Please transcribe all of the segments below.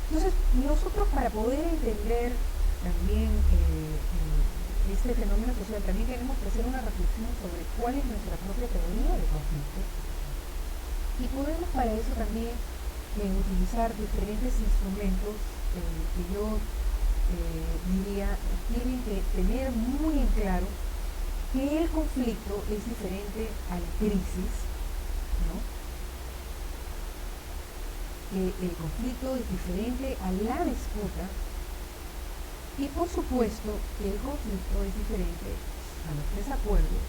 Entonces, nosotros para poder entender también este fenómeno social, también tenemos que hacer una reflexión sobre cuál es nuestra propia teoría de conflicto y podemos para eso también utilizar diferentes instrumentos que yo diría tienen que tener muy en claro que el conflicto es diferente a la crisis, ¿no? Que el conflicto es diferente a la disputa y por supuesto que el conflicto es diferente a los desacuerdos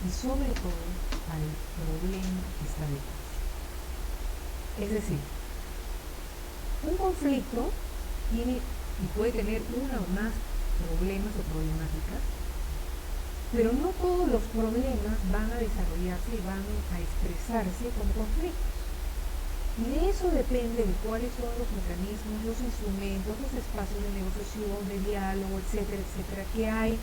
y sobre todo al problema que está detrás. Es decir, un conflicto tiene y puede tener una o más problemas o problemáticas, pero no todos los problemas van a desarrollarse y van a expresarse como conflictos. Y de eso depende de cuáles son los mecanismos, los instrumentos, los espacios de negociación, de diálogo, etcétera, etcétera, que hay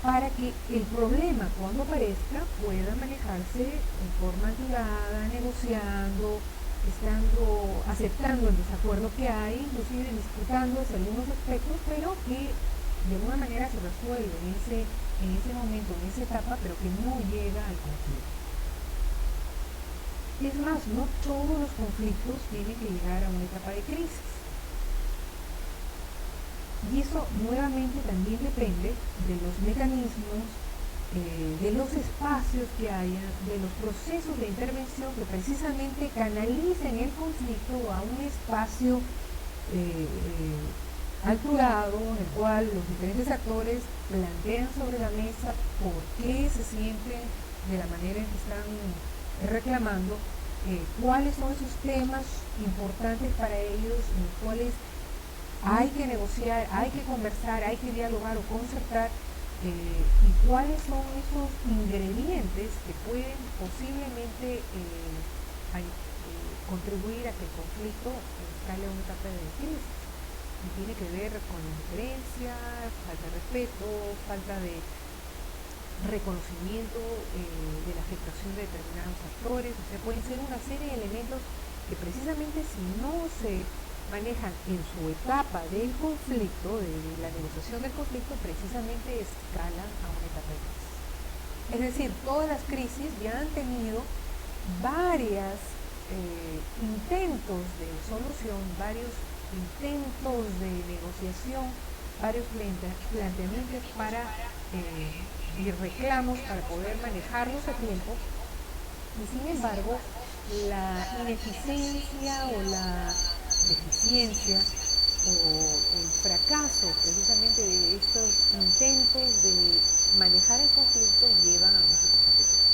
para que el problema cuando aparezca pueda manejarse en forma privada, negociando, aceptando el desacuerdo que hay, inclusive disputándose algunos aspectos, pero que de alguna manera se resuelve en ese momento, en esa etapa, pero que no llega al conflicto. Es más, no todos los conflictos tienen que llegar a una etapa de crisis. Y eso nuevamente también depende de los mecanismos, de los espacios que haya, de los procesos de intervención que precisamente canalicen el conflicto a un espacio alturado en el cual los diferentes actores plantean sobre la mesa por qué se sienten de la manera en que están reclamando, cuáles son esos temas importantes para ellos, en los cuales hay que negociar, hay que conversar, hay que dialogar o concertar, y cuáles son esos ingredientes que pueden posiblemente contribuir a que el conflicto escale a una etapa de crisis. Y tiene que ver con indiferencia, falta de respeto, falta de reconocimiento de la afectación de determinados actores. O sea, pueden ser una serie de elementos que precisamente si no se manejan en su etapa del conflicto, de la negociación del conflicto, precisamente escalan a una etapa de crisis. Es decir, todas las crisis ya han tenido varios intentos de solución, varios intentos de negociación, varios planteamientos para y reclamos para poder manejarlos a tiempo, y sin embargo la ineficiencia o la deficiencia o el fracaso precisamente de estos intentos de manejar el conflicto llevan a una situación de crisis.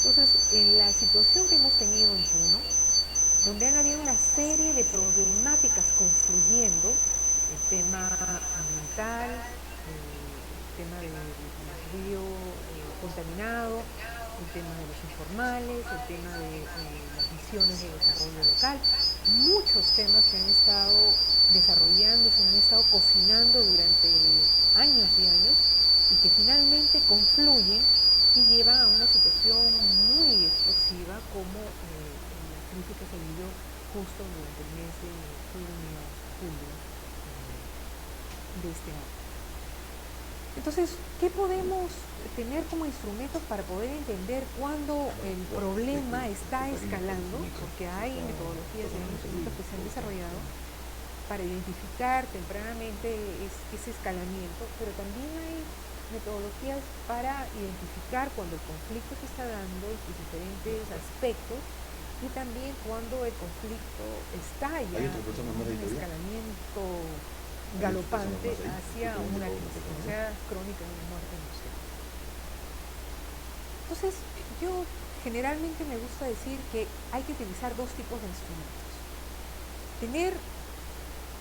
Entonces, en la situación que hemos tenido en Puno, donde han habido una serie de problemáticas confluyendo, el tema ambiental, el tema del río contaminado, el tema de los informales, el tema de las visiones de desarrollo local, muchos temas que han estado desarrollándose, han estado cocinando durante años y años y que finalmente confluyen y llevan a una situación muy explosiva como la crisis que se vivió justo durante el mes de junio, julio de este año. Entonces, ¿qué podemos tener como instrumentos para poder entender cuándo el problema está escalando? Porque hay metodologías y hay instrumentos que se han desarrollado para identificar tempranamente ese escalamiento, pero también hay metodologías para identificar cuando el conflicto se está dando en sus diferentes aspectos y también cuando el conflicto está ya en un escalamiento galopante hacia una crisis, o sea, crónica de muerte industrial. Entonces, yo generalmente me gusta decir que hay que utilizar dos tipos de instrumentos. Tener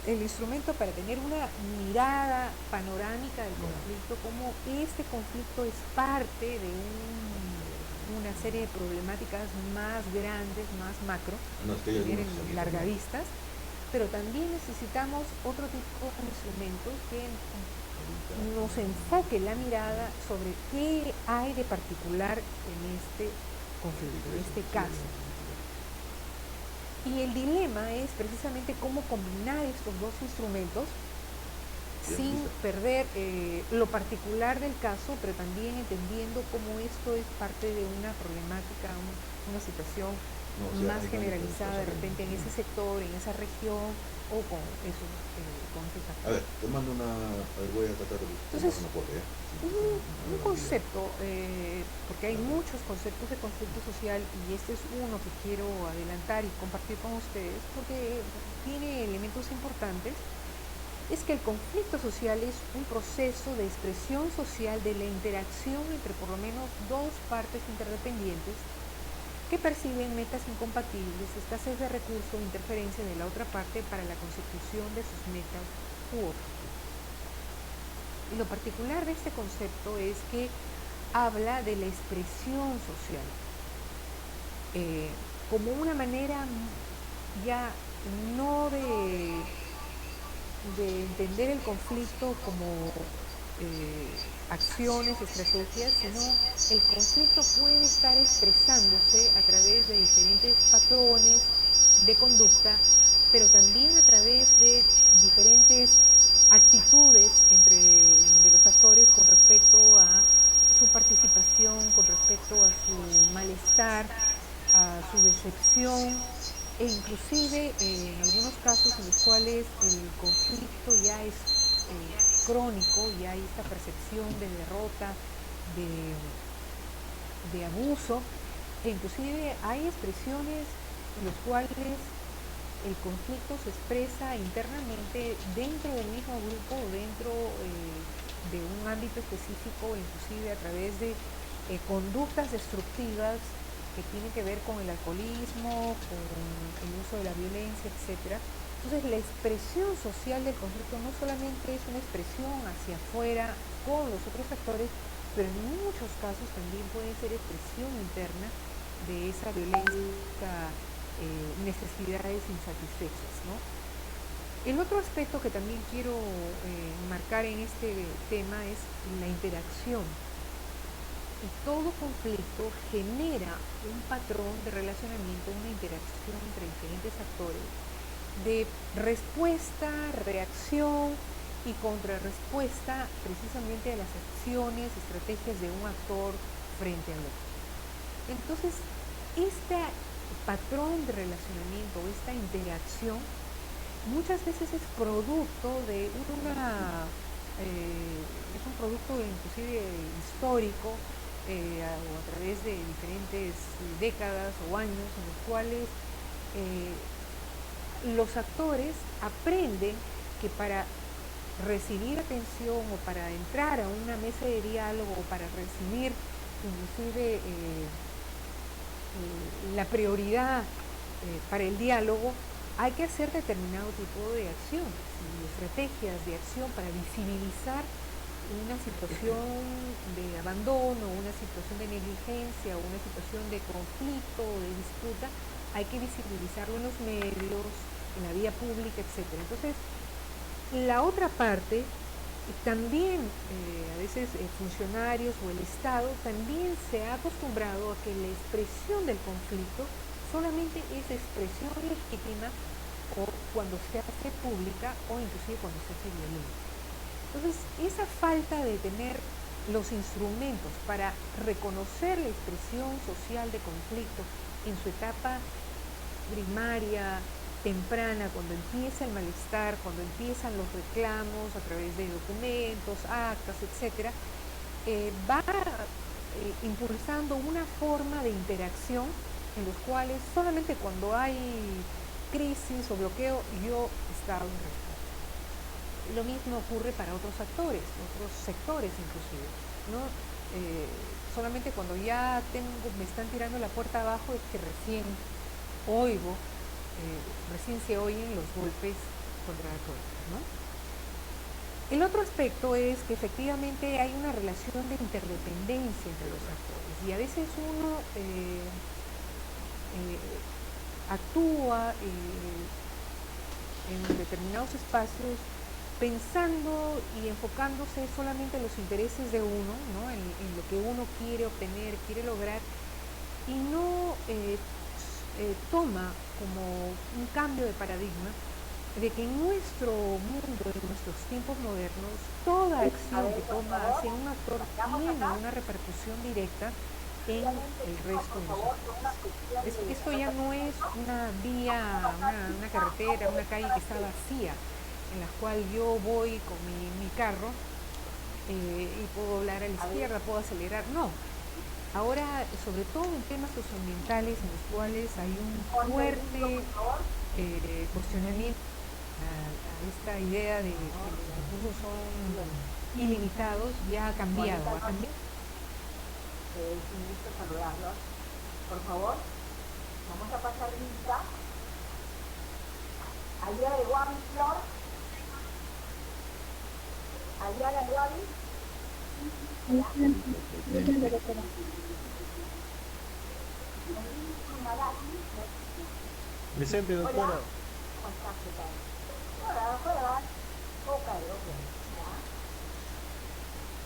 el instrumento para tener una mirada panorámica del conflicto, como este conflicto es parte de una serie de problemáticas más grandes, más macro, que vienen largavistas, pero también necesitamos otro tipo de instrumentos que nos enfoque la mirada sobre qué hay de particular en este conflicto, en este caso. Y el dilema es precisamente cómo combinar estos dos instrumentos sin perder lo particular del caso, pero también entendiendo cómo esto es parte de una problemática, una situación más generalizada de repente en ese sector, en esa región o con esos factores. A ver, te mando una... A ver, voy a tratar de Entonces, tomar una foto, ¿ya? un concepto, porque hay muchos conceptos de conflicto social y este es uno que quiero adelantar y compartir con ustedes porque tiene elementos importantes. Es que el conflicto social es un proceso de expresión social de la interacción entre por lo menos dos partes interdependientes que perciben metas incompatibles, escasez de recursos o interferencia de la otra parte para la consecución de sus metas u objetivos. Y lo particular de este concepto es que habla de la expresión social como una manera ya no de entender el conflicto como acciones, estrategias, sino el conflicto puede estar expresándose a través de diferentes patrones de conducta, pero también a través de diferentes actitudes de los actores con respecto a su participación, con respecto a su malestar, a su decepción, e inclusive en algunos casos en los cuales el conflicto ya es crónico y hay esta percepción de derrota, de abuso, e inclusive hay expresiones en las cuales el conflicto se expresa internamente dentro del mismo grupo, dentro de un ámbito específico, inclusive a través de conductas destructivas que tienen que ver con el alcoholismo, con el uso de la violencia, etc. Entonces la expresión social del conflicto no solamente es una expresión hacia afuera con los otros actores, pero en muchos casos también puede ser expresión interna de esa violencia, necesidades insatisfechas, ¿no? El otro aspecto que también quiero marcar en este tema es la interacción. Y todo conflicto genera un patrón de relacionamiento, una interacción entre diferentes actores, de respuesta, reacción y contrarrespuesta precisamente a las acciones, estrategias de un actor frente al otro. Entonces, este patrón de relacionamiento, esta interacción, muchas veces es producto de es un producto inclusive histórico, o a través de diferentes décadas o años en los cuales los actores aprenden que para recibir atención o para entrar a una mesa de diálogo o para recibir inclusive la prioridad para el diálogo, hay que hacer determinado tipo de acciones y estrategias de acción para visibilizar una situación de abandono, una situación de negligencia o una situación de conflicto o de disputa. Hay que visibilizarlo en los medios, en la vía pública, etc. Entonces, la otra parte, también a veces funcionarios o el Estado también se ha acostumbrado a que la expresión del conflicto solamente es expresión legítima o cuando se hace pública o inclusive cuando se hace violenta. Entonces, esa falta de tener los instrumentos para reconocer la expresión social de conflicto en su etapa primaria, temprana, cuando empieza el malestar, cuando empiezan los reclamos a través de documentos, actas, etc., va impulsando una forma de interacción en los cuales solamente cuando hay crisis o bloqueo yo Estado respondo. Lo mismo ocurre para otros actores, otros sectores inclusive, ¿no? Solamente cuando ya me están tirando la puerta abajo es que recién oigo, recién se oyen los golpes contra la puerta, ¿no? El otro aspecto es que efectivamente hay una relación de interdependencia entre los actores y a veces uno actúa en determinados espacios pensando y enfocándose solamente en los intereses de uno, ¿no? en lo que uno quiere obtener, quiere lograr, y no toma como un cambio de paradigma de que en nuestro mundo, en nuestros tiempos modernos, toda acción que toma hacia un actor tiene una repercusión directa en el resto de nosotros. Esto ya no es una vía, una carretera, una calle que está vacía, en la cual yo voy con mi carro y puedo doblar a la izquierda, puedo acelerar. No, ahora, sobre todo en temas socioambientales en los cuales hay un fuerte cuestionamiento a esta idea de que los recursos son ilimitados, ya ha cambiado, ha cambiado. Es un gusto saludarlos. Por favor, vamos a pasar lista. Allá de Juan Flor. Allá de Glory. Presente, doctora. Hola. ¿Cómo estás? ¿Qué tal? Hola, hola. Poca de ojo.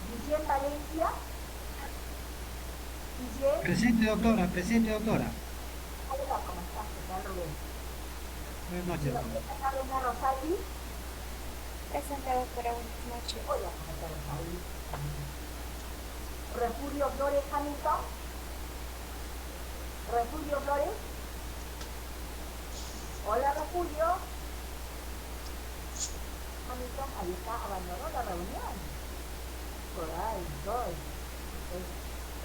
Guillén Valencia. Guillén. Presente, doctora, presente, doctora. Hola, ¿cómo estás? ¿Qué tal, Rubén? Buenas noches, doctora. Carolina Rosati. Presente, doctora, buenas noches. Hola, ¿cómo estás, Rosati? Refugio Flores Hamilton. Refugio Flores. Hola, Refugio. Hamilton, ahí está, abandonó la reunión. Por ahí, estoy.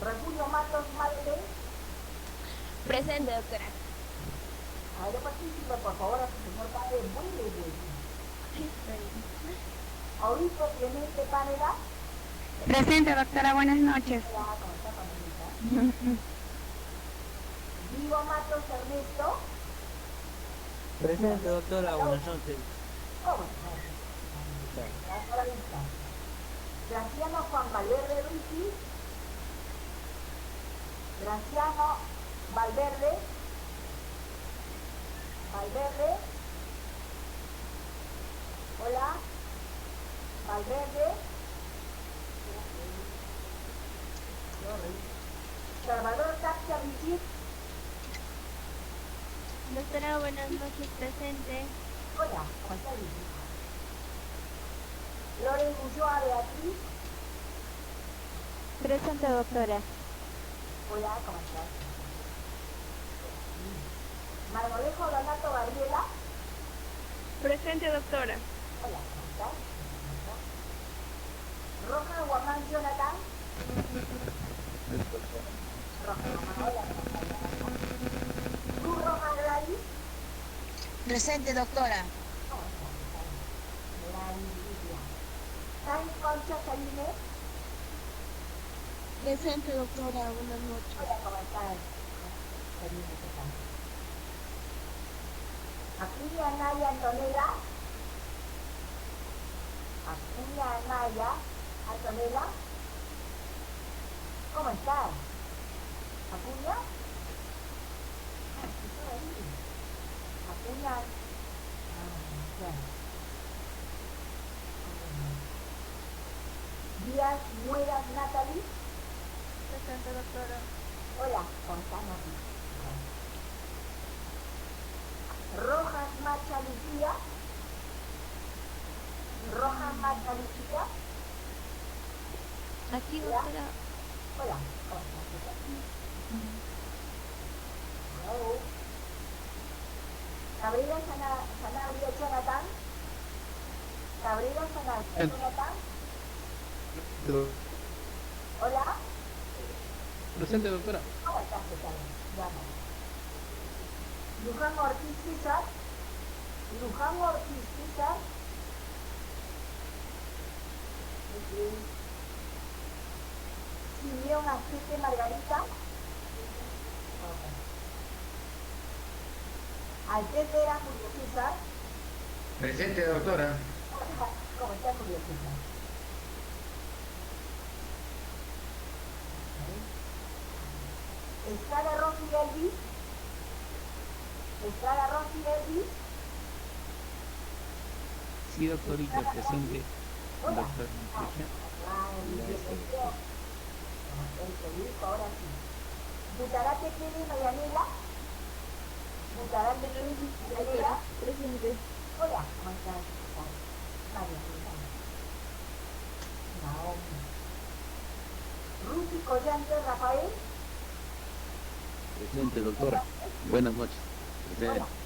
Refugio Matos Malde. Presente, doctora. A ver, participe, por favor, a su señor padre. Muy bien. Aurito Clemente Panela. Presente, doctora, buenas noches. Hola, ¿cómo está, familia? Vivo Matos Ernesto. Presente, doctora, buenas noches. ¿Cómo está? La vista. Graciano Juan Valverde Ruiz. Graciano Valverde. Hola. Valverde. Salvador Tapia Vigil. Doctora, buenas noches, presente. Hola, ¿cómo está Vigil? Loren Ulloa Beatriz. Presente, doctora. Hola, ¿cómo estás? Marmolejo Donato Gabriela. Presente, doctora. Hola, ¿cómo estás? Roja Guamán Jonathan. Roja Guamán, hola, ¿cómo estás? Cruz Roja Gladys. Presente, doctora. ¿Cómo estás? Gladys Lidia. Sainz Concha Saline. Presente, doctora. Buenas noches. Hola, ¿cómo estás? Saline, ¿qué tal? Acuña Anaya Antonella. Acuña Anaya Antonella. ¿Cómo estás? ¿Acuña? Estoy ahí. Acuña. Bueno. Díaz Mueras Natalie. Presente, doctora. Hola, ¿cómo estás, Natalie? Rojas Macha Lucía. Rojas Macha Lucía. Aquí, doctora. Hola, ¿cómo estás? Hello. Cabrera Sanabria Jonathan. Cabrera Sanabria Jonathan. Hola. Presente, doctora. ¿Cómo estás? ¿Qué tal? Llama. Luján Ortiz César. Luján Ortiz César. Simeón Azteque Margarita. Altés Vera Julio César. Presente, doctora. ¿Cómo está Julio César? Estrada Rosy Elvis. Estrada Rosy Elvis. Sí, doctorita, presente. Hola. Doctor, ¿me escucha? El público, ahora sí. Butarate Kelly Mayanela. Bucarán de Luis, Doctora. Presente. hola, ¿cómo estás? María, Naomi. Ruti Collante Rafael. Presente, doctora. Buenas noches. Presente. Hola.